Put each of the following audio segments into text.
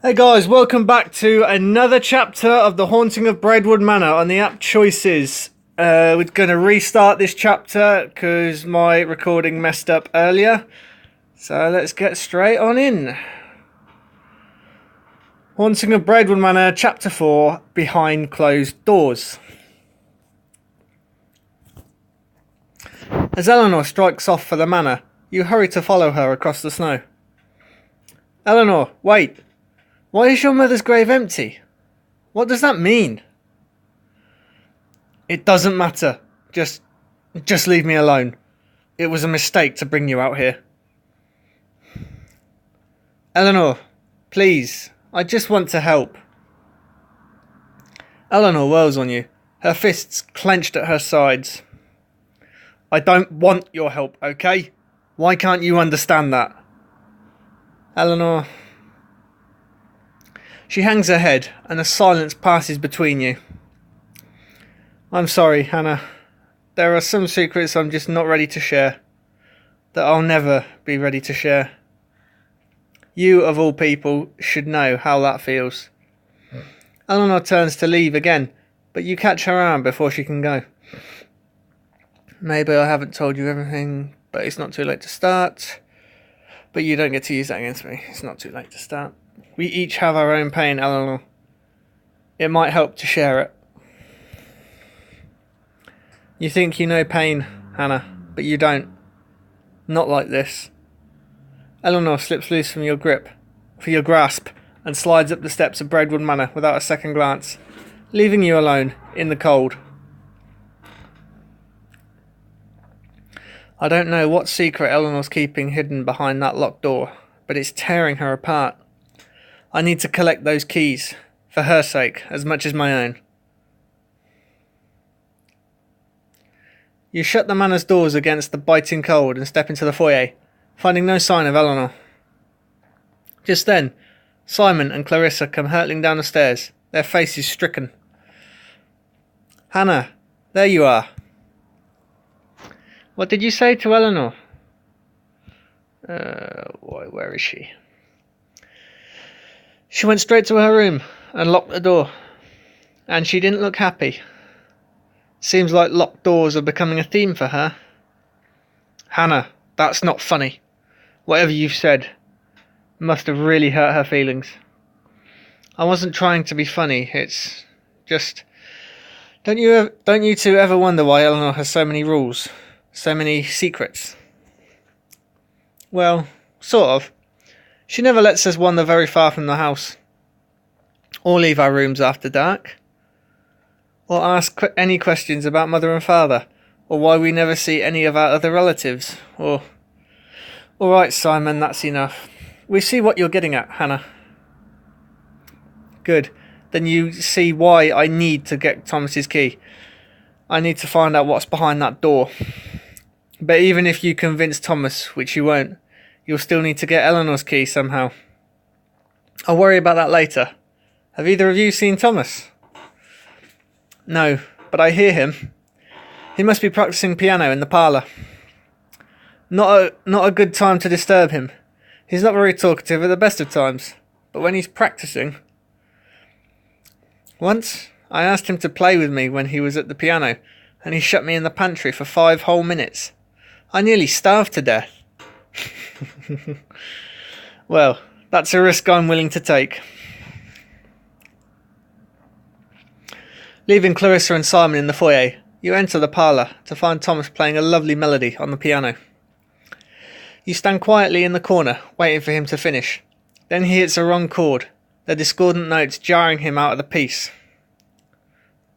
Hey guys, welcome back to another chapter of The Haunting of Braidwood Manor on the app choices. We're going to restart this chapter because my recording messed up earlier. So let's get straight on in. Haunting of Braidwood Manor, Chapter 4, Behind Closed Doors. As Eleanor strikes off for the manor, you hurry to follow her across the snow. Eleanor, wait! Why is your mother's grave empty? What does that mean? It doesn't matter. Just leave me alone. It was a mistake to bring you out here. Eleanor, please. I just want to help. Eleanor whirls on you, her fists clenched at her sides. I don't want your help, okay? Why can't you understand that? Eleanor... She hangs her head, and a silence passes between you. I'm sorry, Hannah. There are some secrets I'm just not ready to share. That I'll never be ready to share. You, of all people, should know how that feels. Eleanor turns to leave again, but you catch her arm before she can go. Maybe I haven't told you everything, but it's not too late to start. But you don't get to use that against me. It's not too late to start. We each have our own pain, Eleanor. It might help to share it. You think you know pain, Hannah, but you don't. Not like this. Eleanor slips loose from your grasp, and slides up the steps of Braidwood Manor without a second glance, leaving you alone, in the cold. I don't know what secret Eleanor's keeping hidden behind that locked door, but it's tearing her apart. I need to collect those keys, for her sake, as much as my own. You shut the manor's doors against the biting cold and step into the foyer, finding no sign of Eleanor. Just then, Simon and Clarissa come hurtling down the stairs, their faces stricken. Hannah, there you are. What did you say to Eleanor? Where is she? She went straight to her room and locked the door. And she didn't look happy. Seems like locked doors are becoming a theme for her. Hannah, that's not funny. Whatever you've said must have really hurt her feelings. I wasn't trying to be funny, it's just... Don't you two ever wonder why Eleanor has so many rules? So many secrets? Well, sort of. She never lets us wander very far from the house. Or leave our rooms after dark. Or ask any questions about mother and father. Or why we never see any of our other relatives. Or... Alright, Simon, that's enough. We see what you're getting at, Hannah. Good. Then you see why I need to get Thomas's key. I need to find out what's behind that door. But even if you convince Thomas, which you won't, you'll still need to get Eleanor's key somehow. I'll worry about that later. Have either of you seen Thomas? No, but I hear him. He must be practicing piano in the parlour. Not a good time to disturb him. He's not very talkative at the best of times, but when he's practicing... Once, I asked him to play with me when he was at the piano, and he shut me in the pantry for 5 whole minutes. I nearly starved to death. Well, that's a risk I'm willing to take. Leaving Clarissa and Simon in the foyer, you enter the parlour to find Thomas playing a lovely melody on the piano. You stand quietly in the corner, waiting for him to finish. Then he hits a wrong chord, the discordant notes jarring him out of the piece.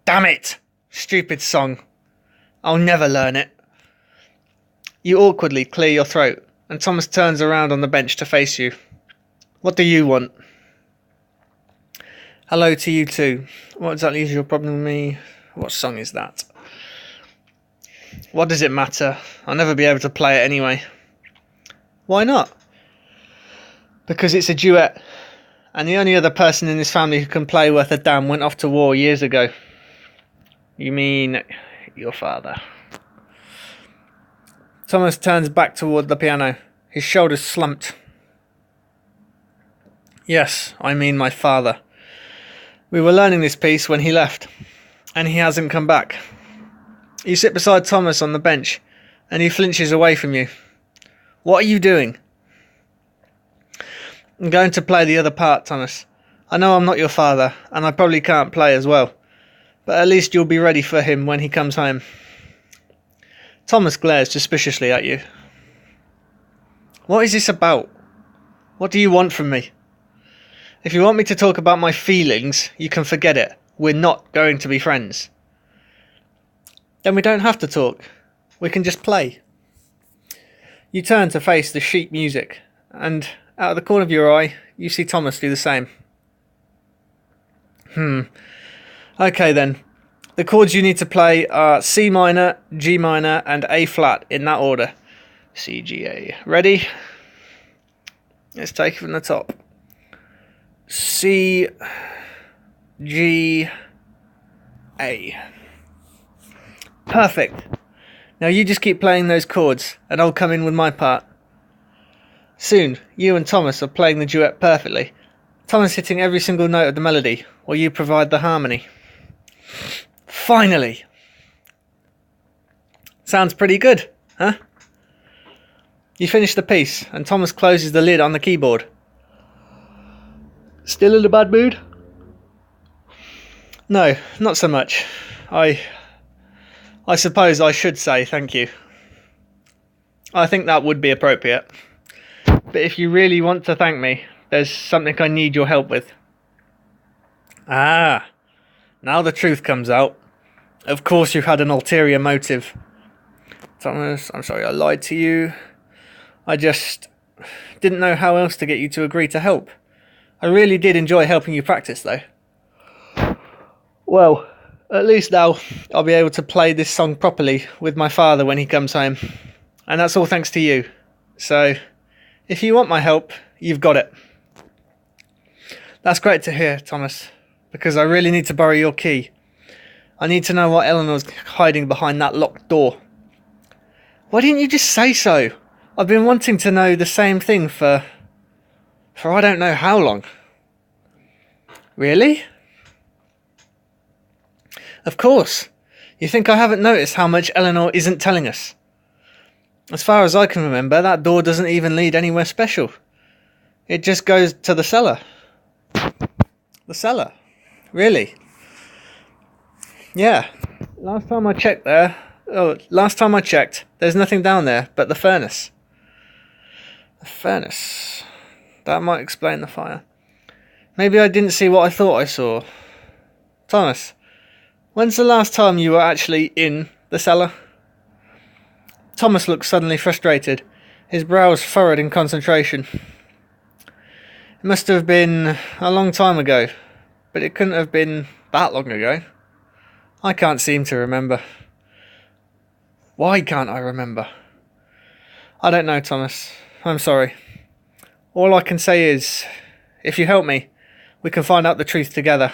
Damn it! Stupid song. I'll never learn it. You awkwardly clear your throat, and Thomas turns around on the bench to face you. What do you want? Hello to you too. What exactly is your problem with me? What song is that? What does it matter? I'll never be able to play it anyway. Why not? Because it's a duet, and the only other person in this family who can play worth a damn went off to war years ago. You mean your father? Thomas turns back toward the piano, his shoulders slumped. Yes, I mean my father. We were learning this piece when he left, and he hasn't come back. You sit beside Thomas on the bench, and he flinches away from you. What are you doing? I'm going to play the other part, Thomas. I know I'm not your father, and I probably can't play as well, but at least you'll be ready for him when he comes home. Thomas glares suspiciously at you. What is this about? What do you want from me? If you want me to talk about my feelings, you can forget it. We're not going to be friends. Then we don't have to talk. We can just play. You turn to face the sheet music, and out of the corner of your eye, you see Thomas do the same. Okay then. The chords you need to play are C minor, G minor, and A flat in that order. C, G, A. Ready? Let's take it from the top. C, G, A. Perfect. Now you just keep playing those chords, and I'll come in with my part. Soon, you and Thomas are playing the duet perfectly. Thomas hitting every single note of the melody, while you provide the harmony. Finally! Sounds pretty good, huh? You finish the piece, and Thomas closes the lid on the keyboard. Still in a bad mood? No, not so much. I suppose I should say thank you. I think that would be appropriate. But if you really want to thank me, there's something I need your help with. Ah, now the truth comes out. Of course you had an ulterior motive. Thomas, I'm sorry I lied to you. I just didn't know how else to get you to agree to help. I really did enjoy helping you practice, though. Well, at least now I'll be able to play this song properly with my father when he comes home. And that's all thanks to you. So, if you want my help, you've got it. That's great to hear, Thomas, because I really need to borrow your key. I need to know what Eleanor's hiding behind that locked door. Why didn't you just say so? I've been wanting to know the same thing for I don't know how long. Really? Of course. You think I haven't noticed how much Eleanor isn't telling us? As far as I can remember, that door doesn't even lead anywhere special. It just goes to the cellar. The cellar? Really? Yeah. Last time I checked, there's nothing down there but the furnace. The furnace. That might explain the fire. Maybe I didn't see what I thought I saw. Thomas, when's the last time you were actually in the cellar? Thomas looked suddenly frustrated, his brows furrowed in concentration. It must have been a long time ago, but it couldn't have been that long ago. I can't seem to remember. Why can't I remember? I don't know, Thomas. I'm sorry. All I can say is, if you help me, we can find out the truth together.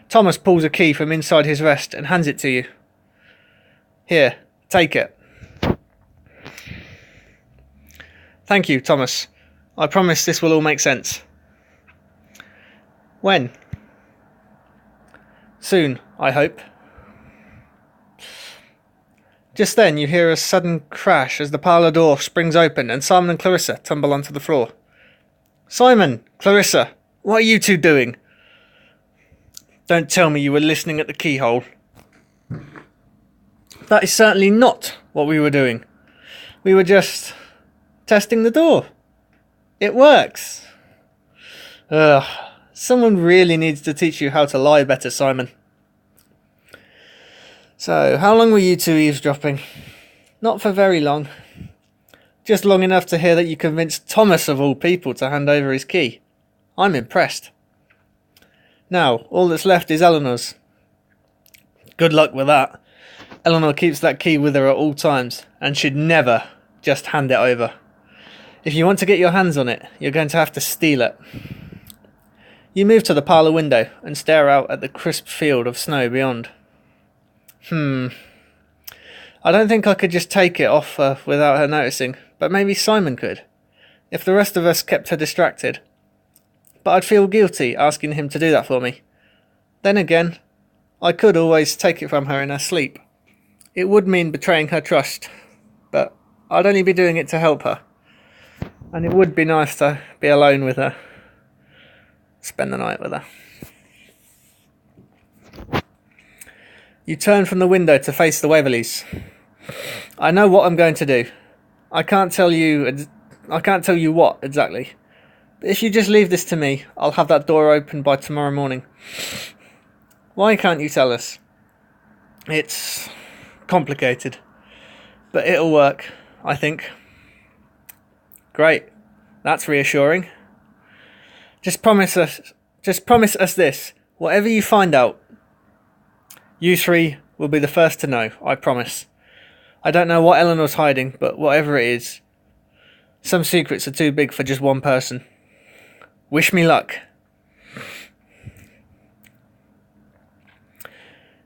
Thomas pulls a key from inside his vest and hands it to you. Here, take it. Thank you, Thomas. I promise this will all make sense. When? Soon, I hope. Just then you hear a sudden crash as the parlour door springs open and Simon and Clarissa tumble onto the floor. Simon! Clarissa! What are you two doing? Don't tell me you were listening at the keyhole. That is certainly not what we were doing. We were just testing the door. It works. Ugh. Someone really needs to teach you how to lie better, Simon. So, how long were you two eavesdropping? Not for very long. Just long enough to hear that you convinced Thomas of all people to hand over his key. I'm impressed. Now, all that's left is Eleanor's. Good luck with that. Eleanor keeps that key with her at all times, and should never just hand it over. If you want to get your hands on it, you're going to have to steal it. You move to the parlour window and stare out at the crisp field of snow beyond. I don't think I could just take it off her without her noticing, but maybe Simon could. If the rest of us kept her distracted. but I'd feel guilty asking him to do that for me. Then again, I could always take it from her in her sleep. It would mean betraying her trust, but I'd only be doing it to help her. And it would be nice to be alone with her. Spend the night with her. You turn from the window to face the Waverleys. I know what I'm going to do. I can't tell you what exactly. But if you just leave this to me, I'll have that door open by tomorrow morning. Why can't you tell us? It's complicated. But it'll work, I think. Great. That's reassuring. Just promise us this. Whatever you find out, you three will be the first to know, I promise. I don't know what Eleanor's hiding, but whatever it is, some secrets are too big for just one person. Wish me luck.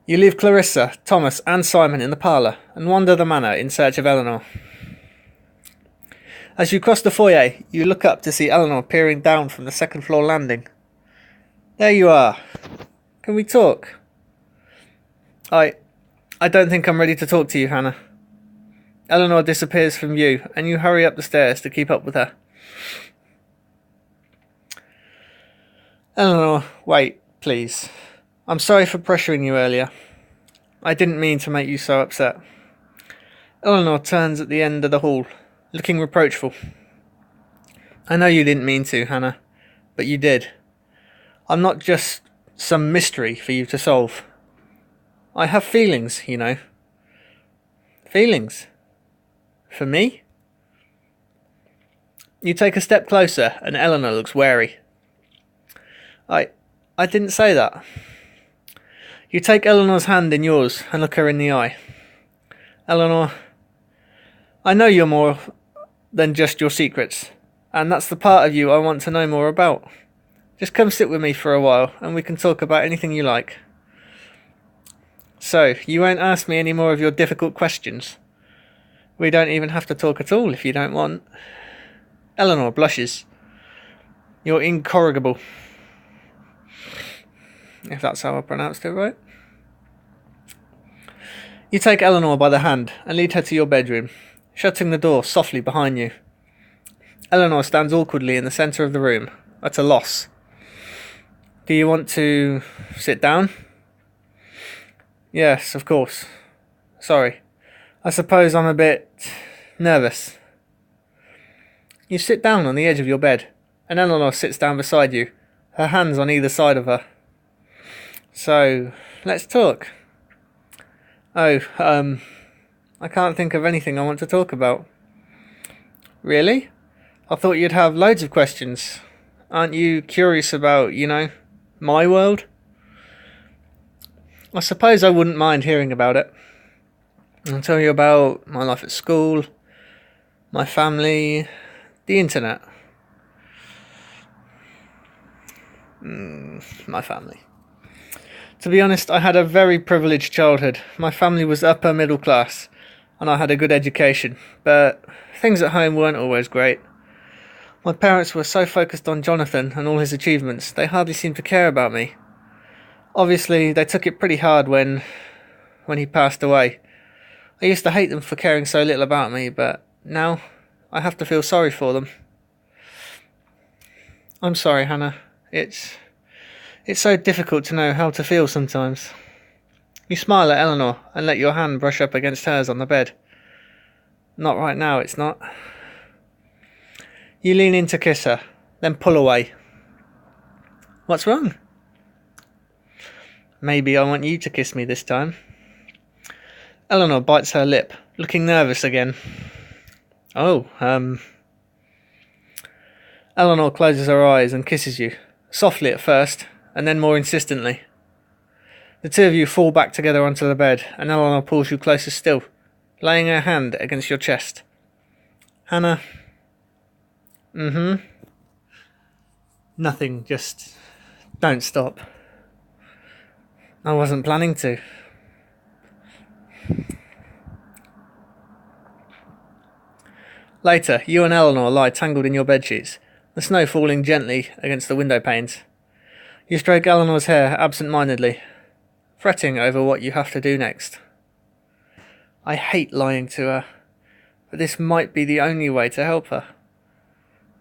You leave Clarissa, Thomas and Simon in the parlour and wander the manor in search of Eleanor. As you cross the foyer, you look up to see Eleanor peering down from the second floor landing. There you are. Can we talk? I don't think I'm ready to talk to you, Hannah. Eleanor disappears from view, and you hurry up the stairs to keep up with her. Eleanor, wait, please. I'm sorry for pressuring you earlier. I didn't mean to make you so upset. Eleanor turns at the end of the hall, looking reproachful. I know you didn't mean to, Hannah, but you did. I'm not just some mystery for you to solve. I have feelings, you know. Feelings? For me? You take a step closer and Eleanor looks wary. I didn't say that. You take Eleanor's hand in yours and look her in the eye. Eleanor, I know you're more than just your secrets, and that's the part of you I want to know more about. Just come sit with me for a while and we can talk about anything you like. So, you won't ask me any more of your difficult questions? We don't even have to talk at all if you don't want. Eleanor blushes. You're incorrigible. If that's how I pronounced it right. You take Eleanor by the hand and lead her to your bedroom, shutting the door softly behind you. Eleanor stands awkwardly in the centre of the room, at a loss. Do you want to sit down? Yes, of course. Sorry. I suppose I'm a bit nervous. You sit down on the edge of your bed, and Eleanor sits down beside you, her hands on either side of her. So, let's talk. Oh, I can't think of anything I want to talk about. Really? I thought you'd have loads of questions. Aren't you curious about, my world? I suppose I wouldn't mind hearing about it. I'll tell you about my life at school, my family, the internet. My family. To be honest, I had a very privileged childhood. My family was upper middle class, and I had a good education, but things at home weren't always great. My parents were so focused on Jonathan and all his achievements, they hardly seemed to care about me. Obviously, they took it pretty hard when he passed away. I used to hate them for caring so little about me, but now I have to feel sorry for them. I'm sorry, Hannah. It's so difficult to know how to feel sometimes. You smile at Eleanor and let your hand brush up against hers on the bed. Not right now, it's not. You lean in to kiss her, then pull away. What's wrong? Maybe I want you to kiss me this time. Eleanor bites her lip, looking nervous again. Oh, Eleanor closes her eyes and kisses you, softly at first, and then more insistently. The two of you fall back together onto the bed, and Eleanor pulls you closer still, laying her hand against your chest. Hannah. Nothing, just don't stop. I wasn't planning to. Later, you and Eleanor lie tangled in your bedsheets, the snow falling gently against the window panes. You stroke Eleanor's hair absent-mindedly, fretting over what you have to do next. I hate lying to her, but this might be the only way to help her.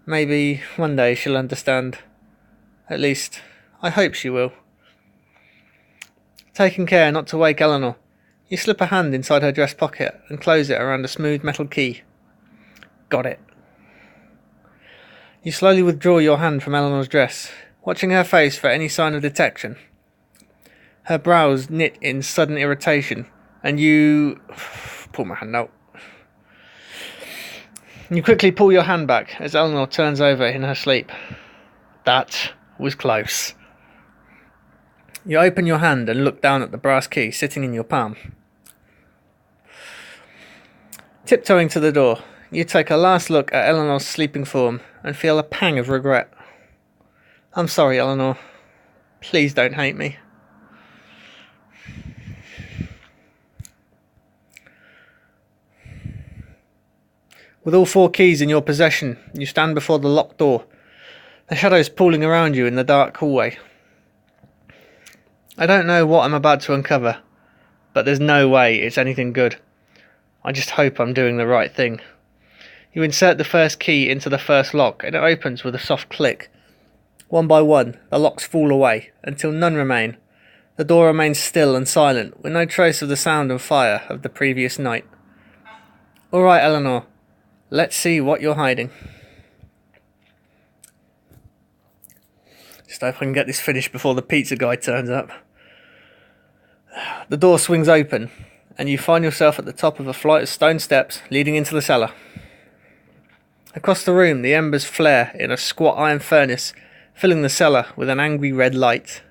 Maybe one day she'll understand. At least, I hope she will. Taking care not to wake Eleanor, you slip a hand inside her dress pocket and close it around a smooth metal key. Got it. You slowly withdraw your hand from Eleanor's dress, watching her face for any sign of detection. Her brows knit in sudden irritation, and you... pull my hand out. You quickly pull your hand back as Eleanor turns over in her sleep. That was close. You open your hand and look down at the brass key sitting in your palm. Tiptoeing to the door, you take a last look at Eleanor's sleeping form and feel a pang of regret. I'm sorry, Eleanor. Please don't hate me. With all 4 keys in your possession, you stand before the locked door, the shadows pooling around you in the dark hallway. I don't know what I'm about to uncover, but there's no way it's anything good. I just hope I'm doing the right thing. You insert the first key into the first lock and it opens with a soft click. One by one, the locks fall away, until none remain. The door remains still and silent, with no trace of the sound and fire of the previous night. All right, Eleanor. Let's see what you're hiding. Just hope I can get this finished before the pizza guy turns up. The door swings open, and you find yourself at the top of a flight of stone steps leading into the cellar. Across the room, the embers flare in a squat iron furnace, filling the cellar with an angry red light.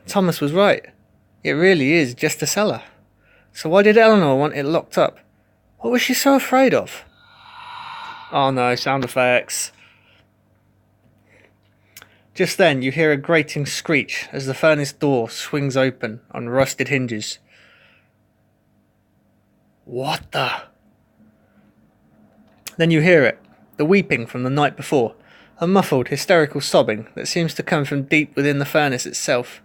Thomas was right. It really is just a cellar. So why did Eleanor want it locked up? What was she so afraid of? Oh no, sound effects. Just then you hear a grating screech as the furnace door swings open on rusted hinges. What the? Then you hear it, the weeping from the night before, a muffled, hysterical sobbing that seems to come from deep within the furnace itself.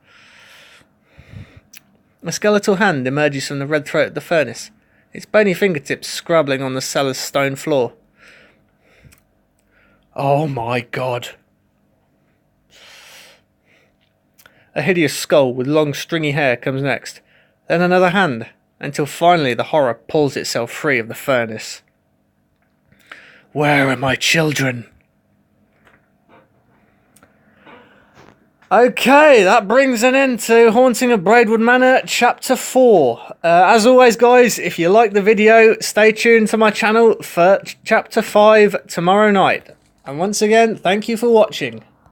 A skeletal hand emerges from the red throat of the furnace, its bony fingertips scrabbling on the cellar's stone floor. Oh my God. A hideous skull with long stringy hair comes next, then another hand, until finally the horror pulls itself free of the furnace. Where are my children? Okay, that brings an end to Haunting of Braidwood Manor Chapter 4. As always, guys, if you like the video, stay tuned to my channel for Chapter 5 tomorrow night. And once again, thank you for watching.